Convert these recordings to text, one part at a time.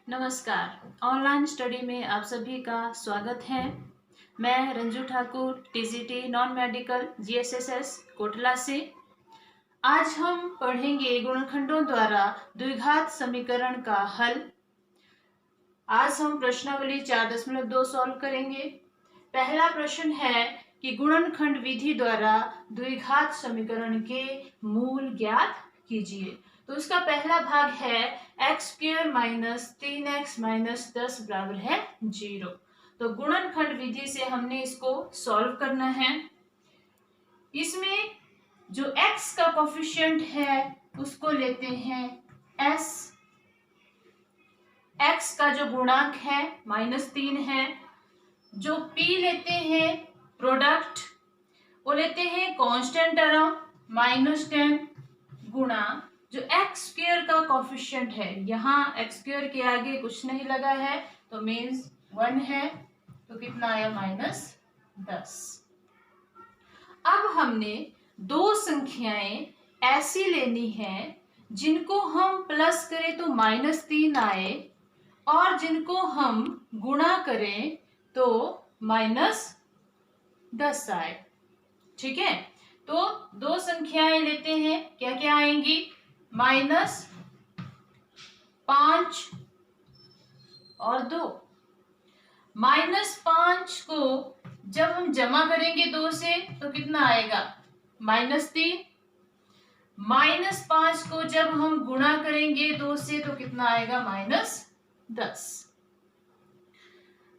नमस्कार। Online study में आप सभी का स्वागत है। मैं Ranju Thakur, TGT non medical GSSS Kotla से। आज हम पढ़ेंगे गुणनखंडों द्वारा द्विघात समीकरण का हल। आज हम प्रश्नावली 4.2 सॉल्व करेंगे। पहला प्रश्न है कि गुणनखंड विधि द्वारा द्विघात समीकरण के मूल ज्ञात कीजिए। तो इसका पहला भाग है x² माइनस 3x माइनस 10 बराबर है 0। तो गुणनखंड विधि से हमने इसको सॉल्व करना है। इसमें जो x का कोफिशिएंट है उसको लेते हैं s, x का जो गुणांक है -3 है, जो p लेते हैं प्रोडक्ट वो लेते हैं कांस्टेंट टर्म -10 गुणा जो x² का कोफिशिएंट है, यहाँ x² के आगे कुछ नहीं लगा है तो मीन्स 1 है, तो कितना आया -10। अब हमने दो संख्याएं ऐसी लेनी है जिनको हम प्लस करें तो -3 आए और जिनको हम गुणा करें तो -10 आए। ठीक है, तो दो संख्याएं लेते हैं, क्या क्या आएंगी? -5 और 2। -5 को जब हम जमा करेंगे 2 से तो कितना आएगा? -3। -5 को जब हम गुणा करेंगे 2 से तो कितना आएगा? -10।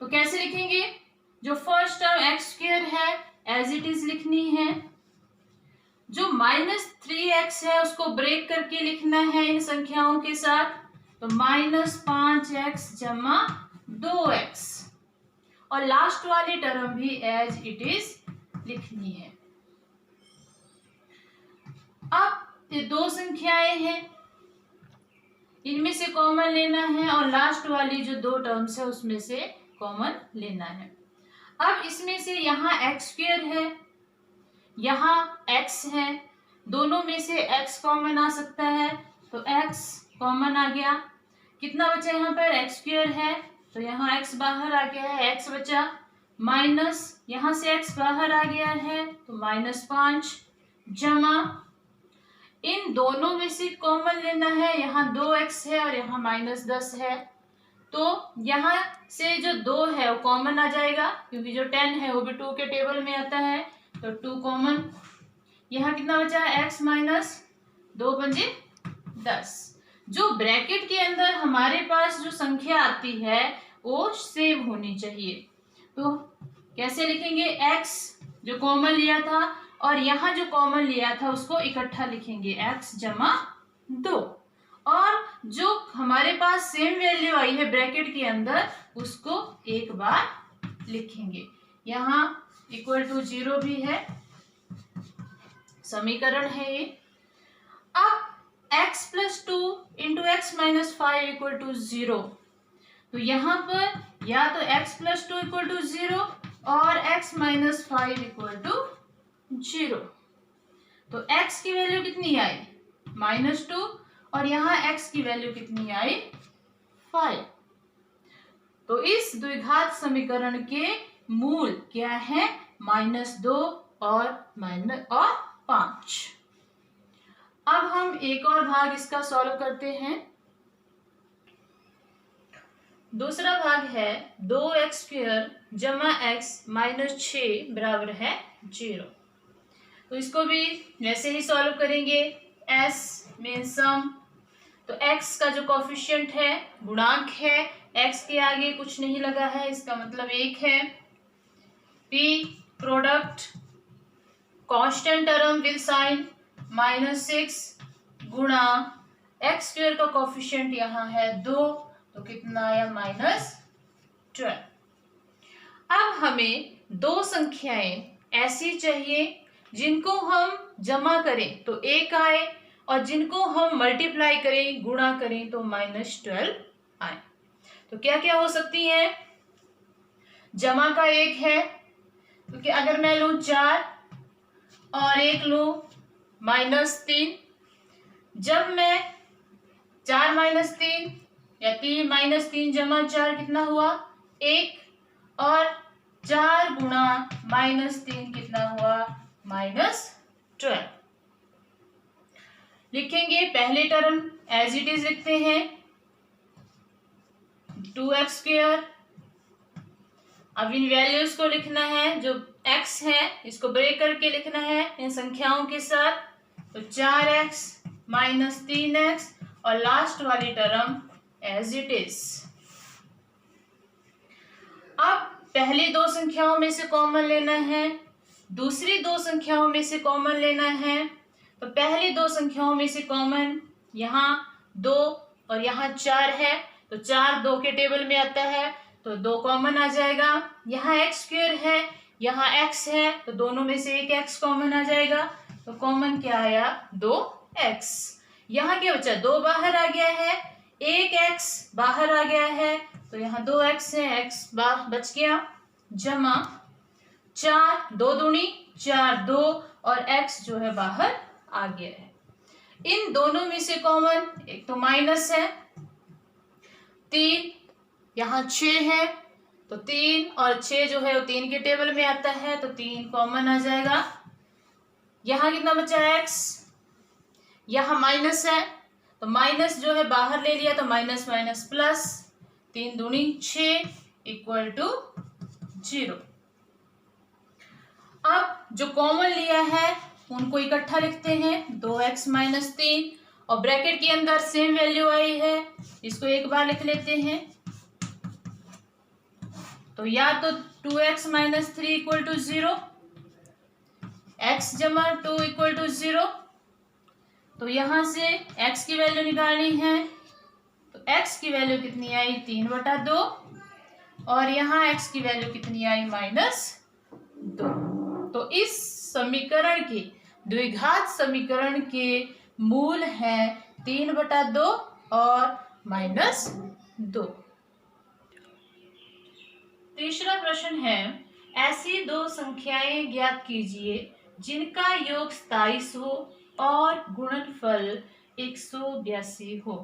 तो कैसे लिखेंगे? जो फर्स्ट टर्म x² है एज इट इज लिखनी है, जो -3x है उसको ब्रेक करके लिखना है इन संख्याओं के साथ, तो -5x जमा 2x, और लास्ट वाली टर्म भी एज इट इज लिखनी है। अब ये दो संख्याएं हैं, इनमें से कॉमन लेना है और लास्ट वाली जो दो टर्म्स है उसमें से कॉमन लेना है। अब इसमें से यहाँ x² है, यहाँ x है, दोनों में से x कॉमन आ सकता है तो x कॉमन आ गया। कितना बचा यहाँ पर? x² है तो यहाँ x बाहर आ गया है, x बचा, माइनस यहाँ से x बाहर आ गया है तो -5 जमा इन दोनों में से कॉमन लेना है, यहाँ 2x है और यहाँ -10 है, तो यहाँ से जो 2 है वो कॉमन आ जाएगा क्योंकि जो 10 है वो भी 2 के टेबल में आता है, तो 2 कॉमन। यहाँ कितना बचा? x माइनस 2 पंजे 10। जो ब्रैकेट के अंदर हमारे पास जो संख्या आती है वो सेव होनी चाहिए, तो कैसे लिखेंगे? x जो कॉमन लिया था और यहाँ जो कॉमन लिया था उसको इकट्ठा लिखेंगे, x जमा 2, और जो हमारे पास सेम वैल्यू आई है ब्रैकेट के अंदर उसको एक बार लिखेंगे। यहाँ =0 भी है, समीकरण है ये। अब x + 2 × x - 5 = 0, तो यहाँ पर या तो x + 2 = 0 और x - 5 = 0, तो x की वैल्यू कितनी आई? -2, और यहाँ x की वैल्यू कितनी आई? 5। तो इस द्विघात समीकरण के मूल क्या है? -2 और 5। अब हम एक और भाग इसका सॉल्व करते हैं। दूसरा भाग है 2x² जमा x -6 बराबर है 0। तो इसको भी वैसे ही सॉल्व करेंगे। s में सम, तो x का जो कोफिशिएंट है गुणांक है, x के आगे कुछ नहीं लगा है इसका मतलब 1 है। p product constant term with sine -6 गुणा x² का कोफिशिएंट यहाँ है 2, तो कितना आया? -12। अब हमें दो संख्याएं ऐसी चाहिए जिनको हम जमा करें तो 1 आए और जिनको हम मल्टीप्लाई करें, गुणा करें तो -12 आए। तो क्या क्या हो सकती हैं? जमा का 1 है, क्योंकि अगर मैं लूँ 4 और 1 लूँ -3, जब मैं 4 - 3 या 3 माइनस 3 जमा 4 कितना हुआ 1, और 4 गुणा -3 कितना हुआ -12। लिखेंगे पहले टर्म एज इट इज लिखते हैं 2x²। अब इन वैल्यूज को लिखना है, जो x है इसको ब्रेक करके लिखना है इन संख्याओं के साथ। तो 4x -3x और लास्ट वाली टर्म एज इट इज। अब पहली दो संख्याओं में से कॉमन लेना है, दूसरी दो संख्याओं में से कॉमन लेना है। तो पहली दो संख्याओं में से कॉमन, यहाँ 2 और यहाँ 4 है, तो 4 2 के टेबल में आता है, तो 2 कॉमन आ जाएगा। यहाँ x² है, यहाँ x है, तो दोनों में से एक x कॉमन आ जाएगा। तो कॉमन क्या आया 2x। यहाँ क्या बचा 2 बाहर आ गया है, एक x बाहर आ गया है, तो यहाँ 2x है, x बच गया, जमा 4 2 दूनी 4 2 और x जो है बाहर आ गया है। इन दोनों में से कॉमन, एक तो माइनस है 3, यहाँ 6 है, तो 3 और 6 जो है वो 3 के टेबल में आता है, तो 3 कॉमन आ जाएगा। यहाँ कितना बचा x, यहाँ माइनस है, तो माइनस जो है बाहर ले लिया, तो माइनस माइनस प्लस, 3 दूनी 6 इक्वल टू 0। अब जो कॉमन लिया है उनको इकट्ठा लिखते हैं, 2x -3 और ब्रैकेट के अंदर सेम वैल्यू आई है, इसको एक बार लिख लेते हैं। तो या तो 2x -3 इक्वल टू 0, x जमा 2 इक्वल टू 0। तो यहां से x की वैल्यू निकालनी है, तो x की वैल्यू कितनी आई 3/2 और यहाँ x की वैल्यू कितनी आई -2। तो इस समीकरण के द्विघात समीकरण के मूल है 3/2 और -2। तीसरा प्रश्न है, ऐसी दो संख्याएं ज्ञात कीजिए जिनका योग 27 हो और गुणनफल 182 हो।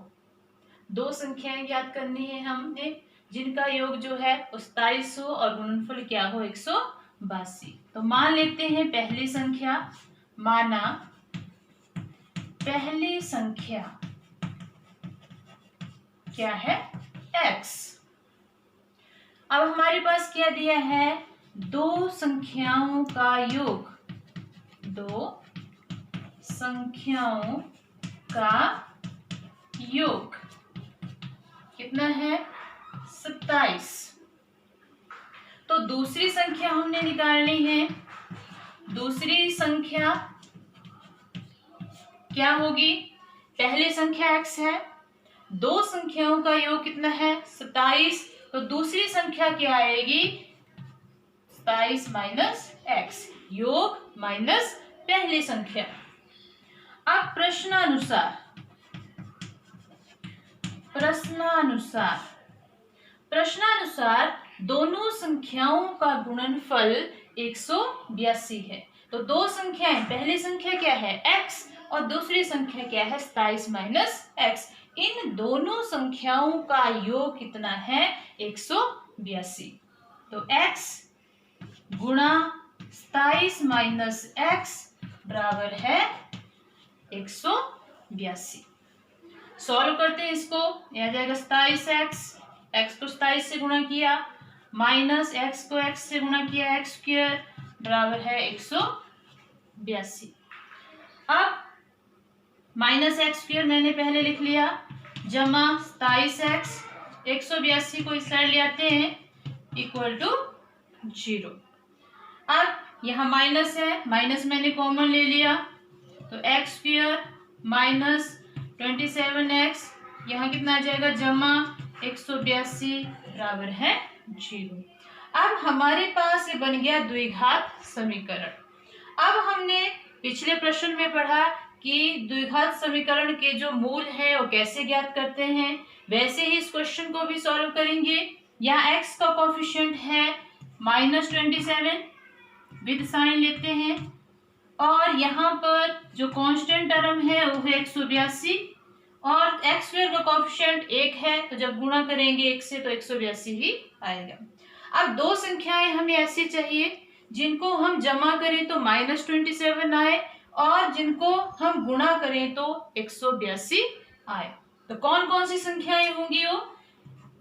दो संख्याएं ज्ञात करनी है हमने जिनका योग जो है 27 हो और गुणनफल क्या हो 182। तो मान लेते हैं पहली संख्या, माना पहली संख्या क्या है x। अब हमारे पास क्या दिया है, दो संख्याओं का योग, दो संख्याओं का योग कितना है 27। तो दूसरी संख्या हमने निकालनी है, दूसरी संख्या क्या होगी, पहली संख्या x है, दो संख्याओं का योग कितना है 27, तो दूसरी संख्या क्या आएगी 27 माइनस x, योग माइनस पहली संख्या। अब प्रश्नानुसार दोनों संख्याओं का गुणनफल 182 है। तो दो संख्याएं, पहली संख्या क्या है x और दूसरी संख्या क्या है 27 माइनस x, इन दोनों संख्याओं का योग कितना है 182। तो x गुणा 27 माइनस x बराबर है 182। सॉल्व करते हैं इसको, यह आ जाएगा 27x, x को 27 से गुणा किया, माइनस x को x से गुणा किया, x² बराबर है 182। अब माइनस x² मैंने पहले लिख लिया, जमा 27x, 182 को इस साइड ले आते हैं इक्वल टू 0। अब यहाँ माइनस है, माइनस मैंने कॉमन ले लिया, तो x² माइनस 27x, यहाँ कितना आ जाएगा जमा 182 बराबर है 0। अब हमारे पास ये बन गया द्विघात समीकरण। अब हमने पिछले प्रश्न में पढ़ा कि द्विघात समीकरण के जो मूल है वो कैसे ज्ञात करते हैं, वैसे ही इस क्वेश्चन को भी सॉल्व करेंगे। यहाँ x का कोफिशिएंट है -27 विद साइन लेते हैं, और यहाँ पर जो कांस्टेंट टर्म है वो है 182 और एक्स स्क्वायर का कोएफिशिएंट 1 है, तो जब गुणा करेंगे 1 से तो 182 ही आएगा। अब दो संख्याएं हमें ऐसी चाहिए जिनको हम जमा करें तो -27 आए और जिनको हम गुणा करें तो 182 आए। तो कौन कौन सी संख्याएं होंगी वो?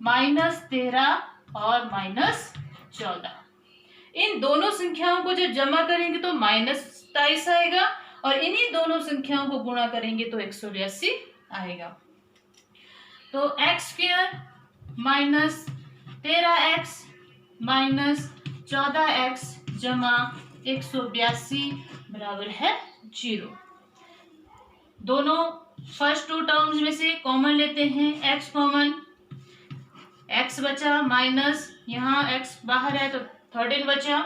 -13 और -14। इन दोनों संख्याओं को जब जमा करेंगे तो -27 आएगा और इन्हीं दोनों संख्याओं को गुणा करेंगे तो 182 आएगा। तो एक्स स्क्वायर -13x -14x जमा 182 बराबर है 0। दोनों फर्स्ट टू टर्म्स में से कॉमन लेते हैं, x कॉमन, x बचा माइनस, यहाँ x बाहर है तो 13 बचा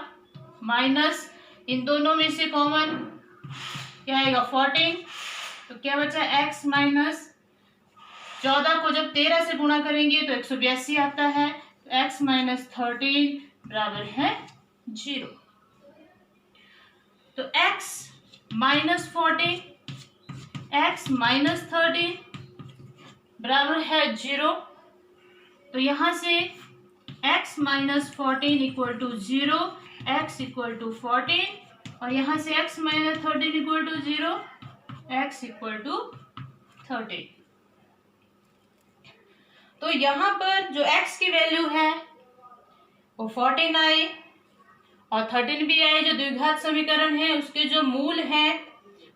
माइनस, इन दोनों में से कॉमन क्या आएगा 14, तो क्या बचा x माइनस 14 को जब 13 से गुणा करेंगे तो 182 आता है, तो x माइनस 13 बराबर है 0। तो x माइनस 14 x माइनस 13 बराबर है 0। तो यहां से x minus 14 equal to 0, x equal to 14 और यहां से x minus 13 equal to 0, x equal to 13। तो यहां पर जो x की वैल्यू है वो 14 आई और 13 भी आए। जो द्विघात समीकरण है उसके जो मूल हैं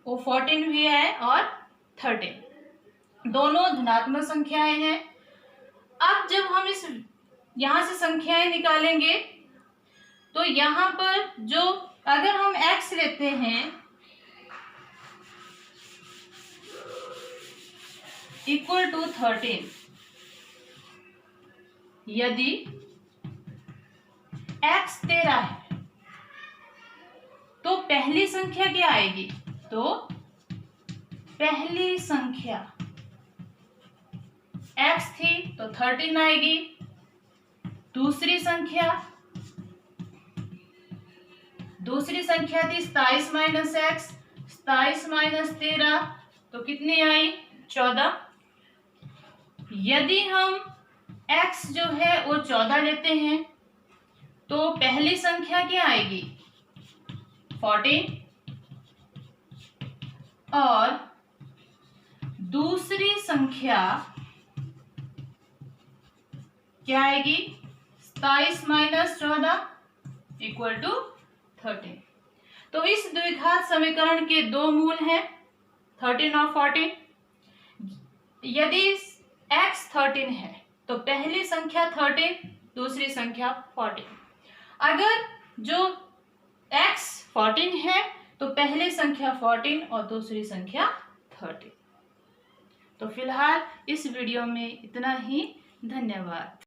वो 14 भी आए और 13, दोनों धनात्मक संख्याएं हैं। अब जब हम इस यहां से संख्याएं निकालेंगे तो यहां पर जो अगर हम x लेते हैं इक्वल टू 13, यदि x 13 है तो पहली संख्या क्या आएगी? तो पहली संख्या x थी तो 13 आएगी। दूसरी संख्या थी 27 माइनस x, 27 माइनस 13 तो कितनी आई? 14। यदि हम x जो है वो 14 लेते हैं तो पहली संख्या क्या आएगी? 14 और दूसरी संख्या क्या आएगी? 27 माइनस 14 इक्वल टू 13। तो इस द्विघात समीकरण के दो मूल हैं 13 और 14। यदि x 13 है तो पहली संख्या 13, दूसरी संख्या 14। अगर जो x 14 है तो पहली संख्या 14 और दूसरी संख्या 13। तो फिलहाल इस वीडियो में इतना ही। धन्यवाद।